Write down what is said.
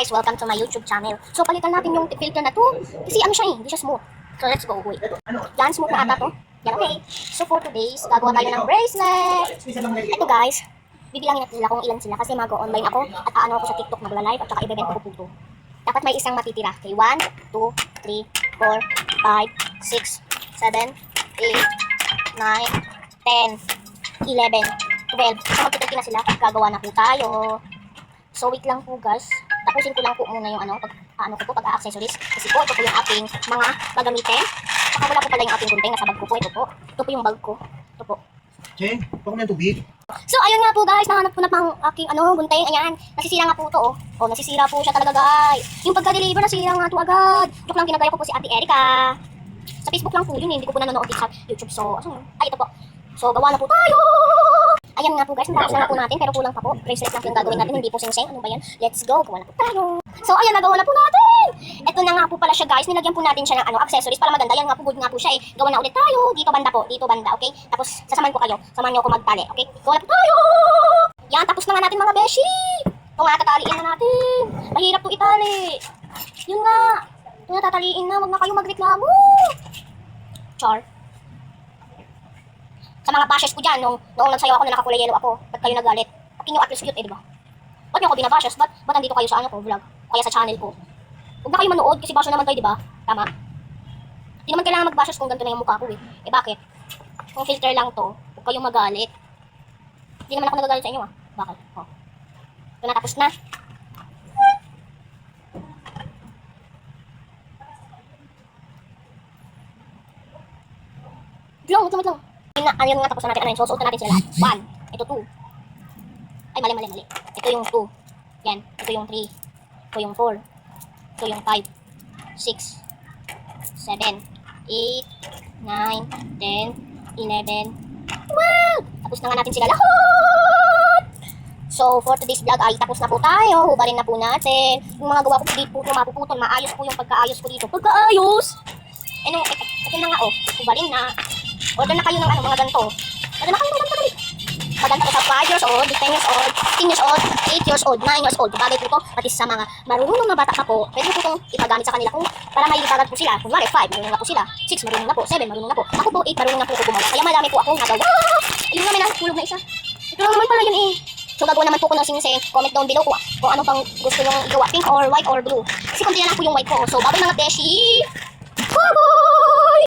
guys, welcome to my YouTube channel. So palitan natin yung filter na to. Kasi ano siya hindi siya smooth. So let's go, wait. Yan, smooth na ata to. Yan, okay. So for today's, gagawa tayo ng bracelet. Ito guys, bibilangin natin sila kung ilan sila kasi mag-online ako at aano ako sa TikTok magla-live at saka ibebenta ko po to. Dapat may isang matitira. Okay, 1, 2, 3, 4, 5, 6, 7, 8, 9, 10, 11, 12. So magtitinti na sila. Gagawa na po tayo. So wait lang po guys. Tapusin ko lang po muna yung pag-accessories. Kasi po ito po yung ating mga gagamitin. Saka wala po pala yung ating gunting. Nasa bag ko po. Ito po. Ito po yung bag ko. Ito po. Chen, baka may tubig. So ayun nga po guys. Nahanap ko na pang aking gunting. Ayan. Nasisira nga po to. Oh, nasisira po siya talaga guys. Yung pagka-deliver nasira nga to agad. Joke lang, ginagaya ko po si Ate Erica. Sa Facebook lang po yun. Hindi ko po nanonood din sa YouTube. So, ay ito po. So gawa na po tayo. Ayan nga po guys, natapos na po natin pero kulang pa po. Bracelet lang yung gagawin natin, hindi po sing-sing. Ano ba yan? Let's go, gawa na po tayo. So ayan, nagawa na po natin. Ito na nga po pala siya guys, nilagyan po natin siya ng accessories para maganda. Yan nga po, good nga po siya eh. Gawa na ulit tayo, dito banda po, dito banda, okay? Tapos sasamahan ko kayo, samahan niyo ako magtali, okay? Gawa na po tayo. Yan, tapos na nga natin mga beshi. Ito nga, tataliin na natin. Mahirap to itali. Yun nga, ito nga tataliin na, wag na kayo magreklamo. Char. Sa mga bashes ko dyan, noong nagsayaw ako na nakakulay yellow ako, ba't kayo nagalit? Akin yung at least cute eh, diba? Ba't nyo ako binabashes? Ba't nandito kayo sa vlog? Kaya sa channel ko? Huwag na kayo manood kasi basho naman kayo, diba? Tama? Hindi naman kailangan magbashes kung ganito na yung mukha ko eh. Eh bakit? Kung filter lang to, huwag kayong magalit. Hindi naman ako nagagalit sa inyo ah. Bakit? Oh. Ito na, tapos na. Wait lang. Ayun nga, tapos na natin. Susuot na natin sila lahat. 1. Ito 2. Ay, mali. Ito yung 2. Yan. Ito yung 3. Ito yung 4. Ito yung 5. 6. 7. 8. 9. 10. 11. 12. Tapos na nga natin sila lahat. So, for today's vlog ay tapos na po tayo. Hubarin na po natin. Yung mga gawa ko po dito, mapuputol. Maayos po yung pagkaayos ko dito. Pagkaayos! Ito na nga hubarin na. Order na kayo ng mga ganito. Order na kayo ng ganito dali. Maganda ko sa 5 years old, 10 years old, 15 years old, 8 years old, 9 years old. Bagay po ito, pati sa mga marunong na bata pa po, pwede po itong ipagamit sa kanila kung para may lipagat po sila. Kunwari, 5, marunong na po sila. 6, marunong na po. 7, marunong na po. Ako po, 8, marunong na po gumawa. Kaya madami po akong nagawa. Ayun nga, may nahulog na isa. Ito lang naman pala yun eh. So, gagawa naman po ko ng sing-sing. Comment down below kung ano pang gusto nyo igawa. Pink or white or blue. Kasi kunti na lang po yung white ko. So, babay mga beshi! Bye-bye!